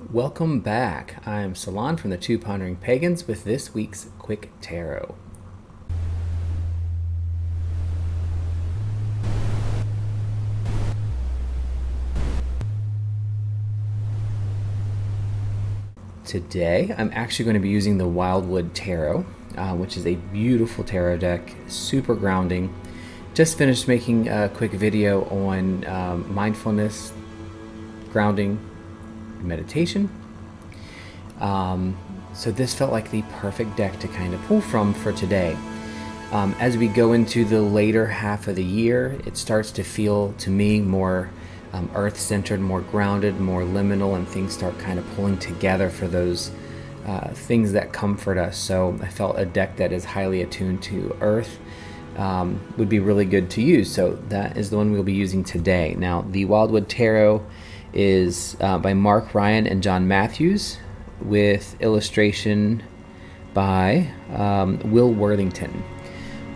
Welcome back. I'm Salann from the Two Pondering Pagans with this week's Quick Tarot. Today, I'm actually going to be using the Wildwood Tarot, which is a beautiful tarot deck, super grounding. Just finished making a quick video on mindfulness, grounding, meditation. So this felt like the perfect deck to kind of pull from for today. As we go into the later half of the year, it starts to feel to me more earth-centered, more grounded, more liminal, and things start kind of pulling together for those things that comfort us. So I felt a deck that is highly attuned to earth would be really good to use. So that is the one we'll be using today. Now, the Wildwood Tarot is by Mark Ryan and John Matthews, with illustration by Will Worthington.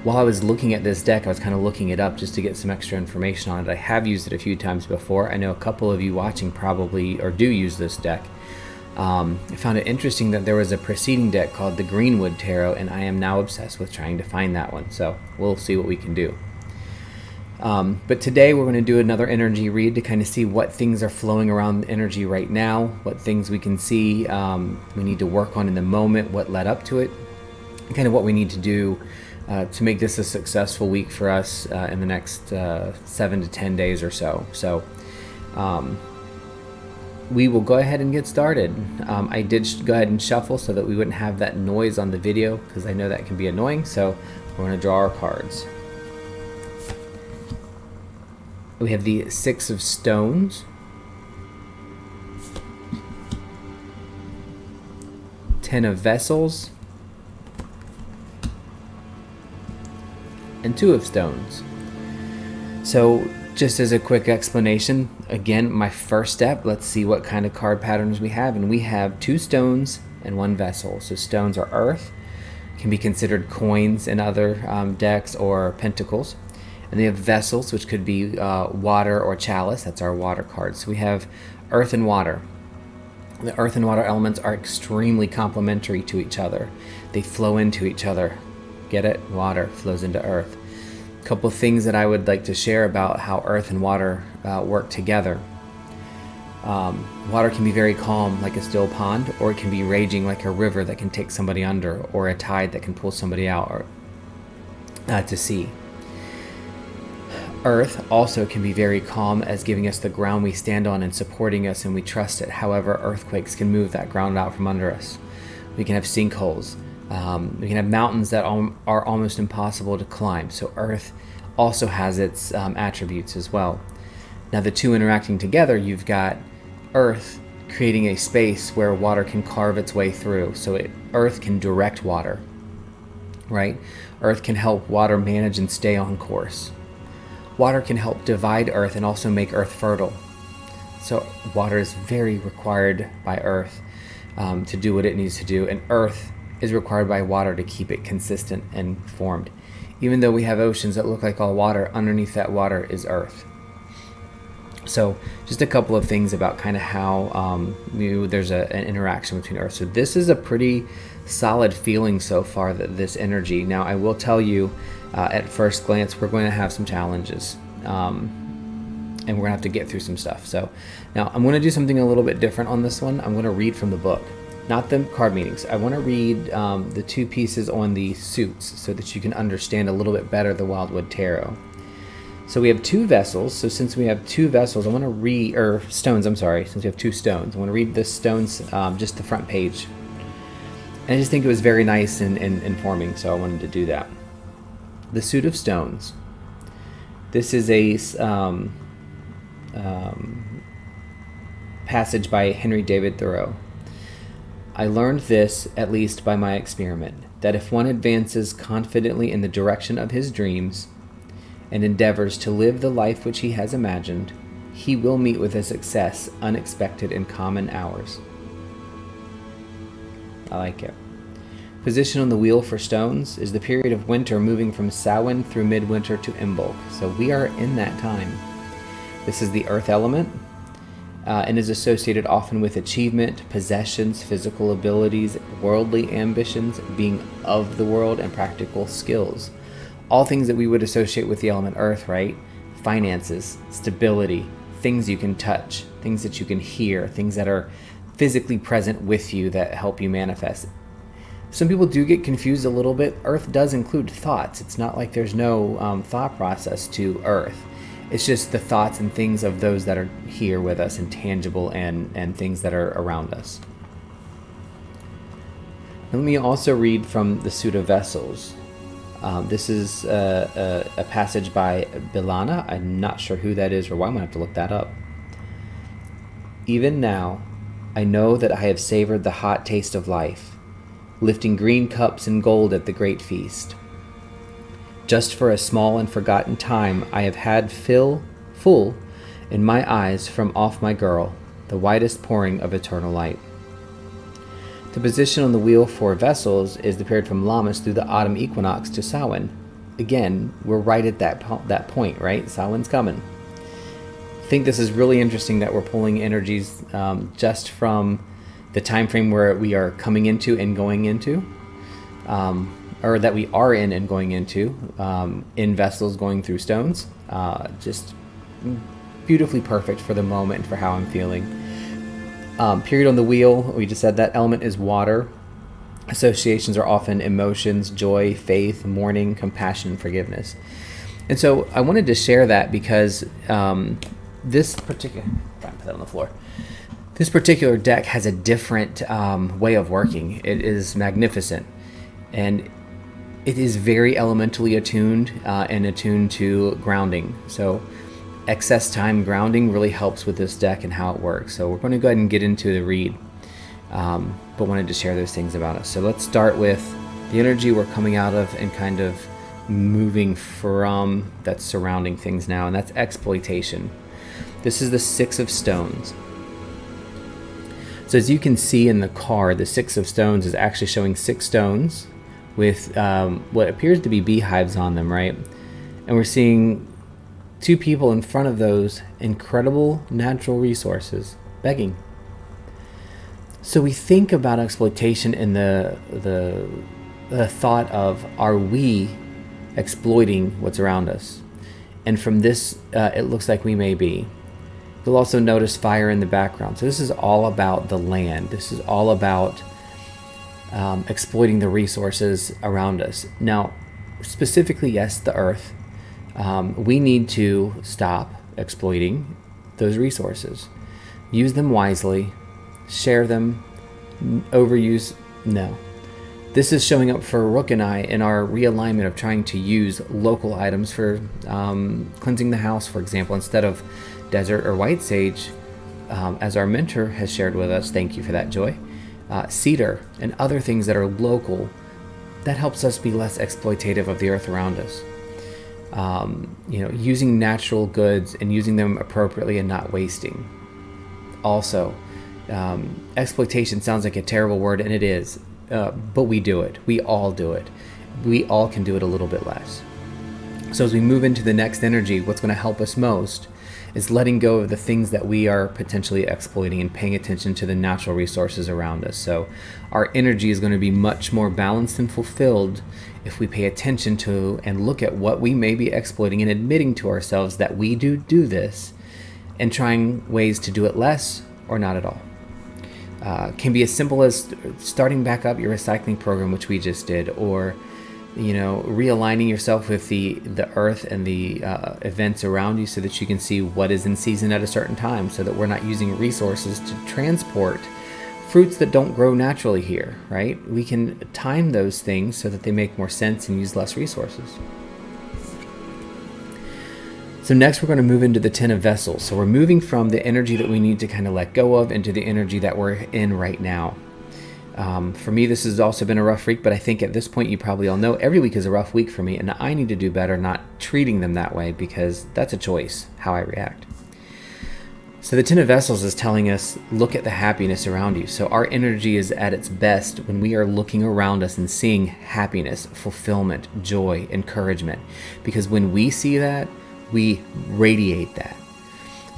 While I was looking at this deck, I was kind of looking it up just to get some extra information on it. I have used it a few times before. I know a couple of you watching probably or do use this deck. I found it interesting that there was a preceding deck called the Greenwood Tarot, and I am now obsessed with trying to find that one. So we'll see what we can do. But today we're going to do another energy read to kind of see what things are flowing around the energy right now, what things we can see we need to work on in the moment, what led up to it, and kind of what we need to do to make this a successful week for us in the next 7 to 10 days or so. So we will go ahead and get started. I did go ahead and shuffle so that we wouldn't have that noise on the video, because I know that can be annoying. So we're going to draw our cards. We have the Six of Stones, Ten of Vessels, and Two of Stones. So just as a quick explanation, again, my first step, let's see what kind of card patterns we have. And we have 2 stones and 1 vessel. So stones are earth, can be considered coins in other decks, or pentacles. And they have vessels, which could be water or chalice. That's our water card. So we have earth and water. The earth and water elements are extremely complementary to each other. They flow into each other. Get it? Water flows into earth. A couple of things that I would like to share about how earth and water work together. Water can be very calm, like a still pond, or it can be raging like a river that can take somebody under, or a tide that can pull somebody out or to sea. Earth also can be very calm, as giving us the ground we stand on and supporting us, and we trust it. However, earthquakes can move that ground out from under us. We can have sinkholes. We can have mountains that are almost impossible to climb. So earth also has its attributes as well. Now, the two interacting together, you've got earth creating a space where water can carve its way through. So earth can direct water, right? Earth can help water manage and stay on course. Water can help divide earth and also make earth fertile. So water is very required by earth to do what it needs to do, and earth is required by water to keep it consistent and formed. Even though we have oceans that look like all water, underneath that water is earth. So just a couple of things about kind of how there's an interaction between earth. So this is a pretty solid feeling so far, that this energy. Now, I will tell you, at first glance, we're going to have some challenges, and we're going to have to get through some stuff. So now I'm going to do something a little bit different on this one. I'm going to read from the book, not the card meanings. I want to read the 2 pieces on the suits so that you can understand a little bit better the Wildwood Tarot. So we have 2 vessels. So since we have 2 vessels, I want to read, or stones, I'm sorry, since we have 2 stones, I want to read the stones, just the front page. And I just think it was very nice and informing, so I wanted to do that. The Suit of Stones. This is a passage by Henry David Thoreau. I learned this, at least by my experiment, that if one advances confidently in the direction of his dreams and endeavors to live the life which he has imagined, he will meet with a success unexpected in common hours. I like it. Position on the wheel for stones is the period of winter, moving from Samhain through midwinter to Imbolc. So we are in that time. This is the earth element. and is associated often with achievement, possessions, physical abilities, worldly ambitions, being of the world, and practical skills. All things that we would associate with the element earth, right? Finances, stability, things you can touch, things that you can hear, things that are physically present with you that help you manifest. Some people do get confused a little bit. Earth does include thoughts. It's not like there's no thought process to earth. It's just the thoughts and things of those that are here with us and tangible and things that are around us. Let me also read from the Suit of Vessels. This is a passage by Bilana. I'm not sure who that is or why. I'm going to have to look that up. Even now, I know that I have savored the hot taste of life, lifting green cups and gold at the great feast. Just for a small and forgotten time, I have had full in my eyes from off my girl, the widest pouring of eternal light. The position on the wheel for vessels is the period from Lammas through the autumn equinox to Samhain. Again, we're right at that point, right? Samhain's coming. I think this is really interesting that we're pulling energies just from the time frame where we are coming into and going into, or that we are in and going into, in vessels going through stones. Just beautifully perfect for the moment and for how I'm feeling. Period on the wheel, we just said that element is water. Associations are often emotions, joy, faith, mourning, compassion, and forgiveness. And so I wanted to share that because this particular, try and put that on the floor. This particular deck has a different way of working. It is magnificent, and it is very elementally attuned and attuned to grounding. So excess time grounding really helps with this deck and how it works. So we're going to go ahead and get into the read, but wanted to share those things about us. So let's start with the energy we're coming out of and kind of moving from that's surrounding things now, and that's exploitation. This is the Six of Stones. So as you can see in the card, the Six of Stones is actually showing 6 stones with what appears to be beehives on them, right? And we're seeing 2 people in front of those incredible natural resources begging. So we think about exploitation in the thought of, are we exploiting what's around us? And from this, it looks like we may be. You'll also notice fire in the background. So this is all about the land. This is all about exploiting the resources around us. Now, specifically, yes, the earth. We need to stop exploiting those resources. Use them wisely. Share them. Overuse, no. This is showing up for Rook and I in our realignment of trying to use local items for cleansing the house, for example, instead of desert or white sage, as our mentor has shared with us. Thank you for that, Joy. Cedar and other things that are local, that helps us be less exploitative of the earth around us. Using natural goods and using them appropriately and not wasting. Also, exploitation sounds like a terrible word, and it is, but we do it. We all do it. We all can do it a little bit less. So as we move into the next energy, what's going to help us most is letting go of the things that we are potentially exploiting and paying attention to the natural resources around us. So our energy is going to be much more balanced and fulfilled if we pay attention to and look at what we may be exploiting and admitting to ourselves that we do this and trying ways to do it less or not at all. Can be as simple as starting back up your recycling program, which we just did, or realigning yourself with the earth and the events around you so that you can see what is in season at a certain time, so that we're not using resources to transport fruits that don't grow naturally here, right? We can time those things so that they make more sense and use less resources. So next we're going to move into the Ten of Vessels. So we're moving from the energy that we need to kind of let go of into the energy that we're in right now. For me, this has also been a rough week, but I think at this point you probably all know every week is a rough week for me, and I need to do better not treating them that way, because that's a choice, how I react. So the Ten of Vessels is telling us, look at the happiness around you. So our energy is at its best when we are looking around us and seeing happiness, fulfillment, joy, encouragement. Because when we see that, we radiate that.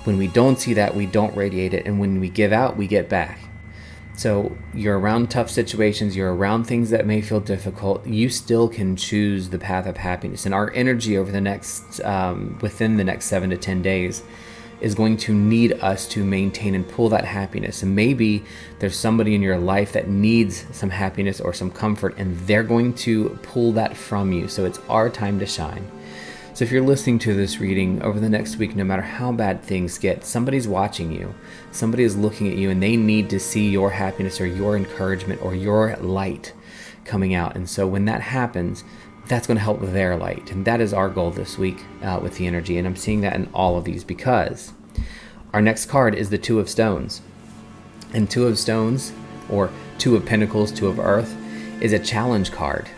When we don't see that, we don't radiate it. And when we give out, we get back. So you're around tough situations, you're around things that may feel difficult, you still can choose the path of happiness. And our energy over the next, within the next 7 to 10 days is going to need us to maintain and pull that happiness. And maybe there's somebody in your life that needs some happiness or some comfort, and they're going to pull that from you. So it's our time to shine. So if you're listening to this reading over the next week, no matter how bad things get, somebody's watching you, somebody is looking at you, and they need to see your happiness or your encouragement or your light coming out. And so when that happens, that's going to help with their light. And that is our goal this week with the energy. And I'm seeing that in all of these because our next card is the Two of Stones. And Two of Stones, or Two of Pentacles, Two of Earth, is a challenge card.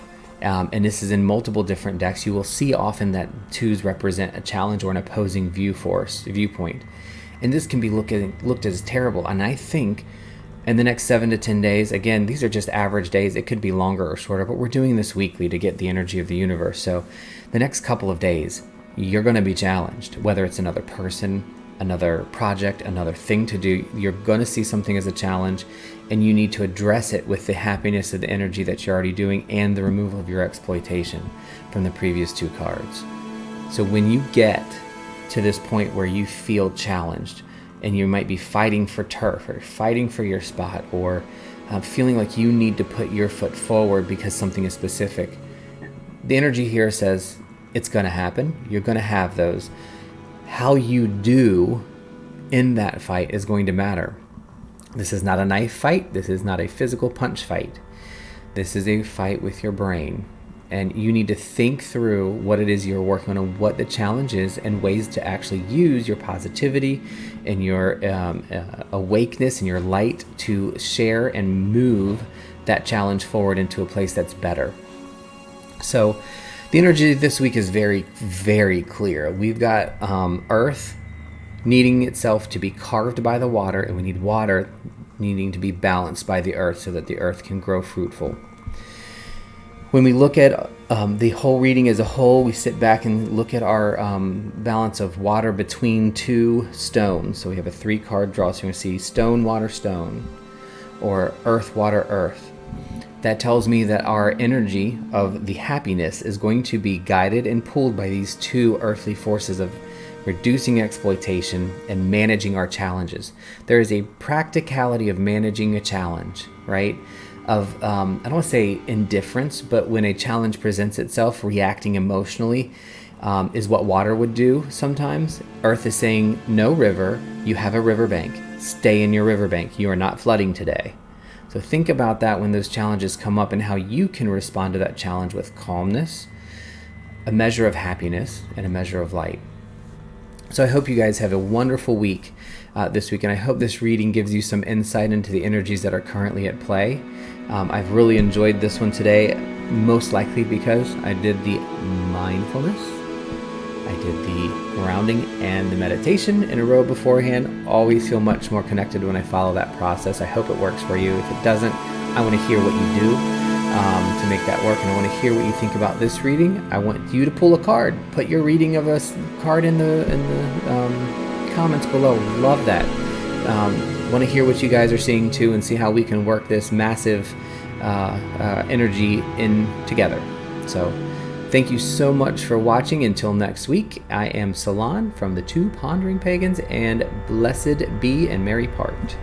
And this is in multiple different decks. You will see often that twos represent a challenge or an opposing viewpoint. And this can be looked as terrible. And I think in the next 7 to 10 days, again, these are just average days. It could be longer or shorter, but we're doing this weekly to get the energy of the universe. So the next couple of days, you're going to be challenged, whether it's another person, another project, another thing to do. You're going to see something as a challenge, and you need to address it with the happiness of the energy that you're already doing and the removal of your exploitation from the previous two cards. So when you get to this point where you feel challenged and you might be fighting for turf or fighting for your spot or feeling like you need to put your foot forward because something is specific, the energy here says it's going to happen. You're going to have those. How you do in that fight is going to matter. This is not a knife fight. This is not a physical punch fight. This is a fight with your brain. And you need to think through what it is you're working on and what the challenge is and ways to actually use your positivity and your awakeness and your light to share and move that challenge forward into a place that's better. So the energy this week is very, very clear. We've got Earth needing itself to be carved by the water, and we need water needing to be balanced by the earth so that the earth can grow fruitful. When we look at the whole reading as a whole, we sit back and look at our balance of water between two stones. So we have a 3-card draw, so you're going to see stone, water, stone, or earth, water, earth. That tells me that our energy of the happiness is going to be guided and pulled by these two earthly forces of reducing exploitation and managing our challenges. There is a practicality of managing a challenge, right? Of, I don't want to say indifference, but when a challenge presents itself, reacting emotionally is what water would do sometimes. Earth is saying, no river, you have a riverbank. Stay in your riverbank. You are not flooding today. So think about that when those challenges come up and how you can respond to that challenge with calmness, a measure of happiness, and a measure of light. So I hope you guys have a wonderful week this week, and I hope this reading gives you some insight into the energies that are currently at play. I've really enjoyed this one today, most likely because I did the mindfulness, I did the grounding and the meditation in a row beforehand. Always feel much more connected when I follow that process. I hope it works for you. If it doesn't, I want to hear what you do to make that work, and I want to hear what you think about this reading. I want you to pull a card. Put your reading of a card in the comments below. Love that. Want to hear what you guys are seeing too, and see how we can work this massive energy in together. So thank you so much for watching. Until next week, I am Salann from the Two Pondering Pagans, and blessed be and merry part.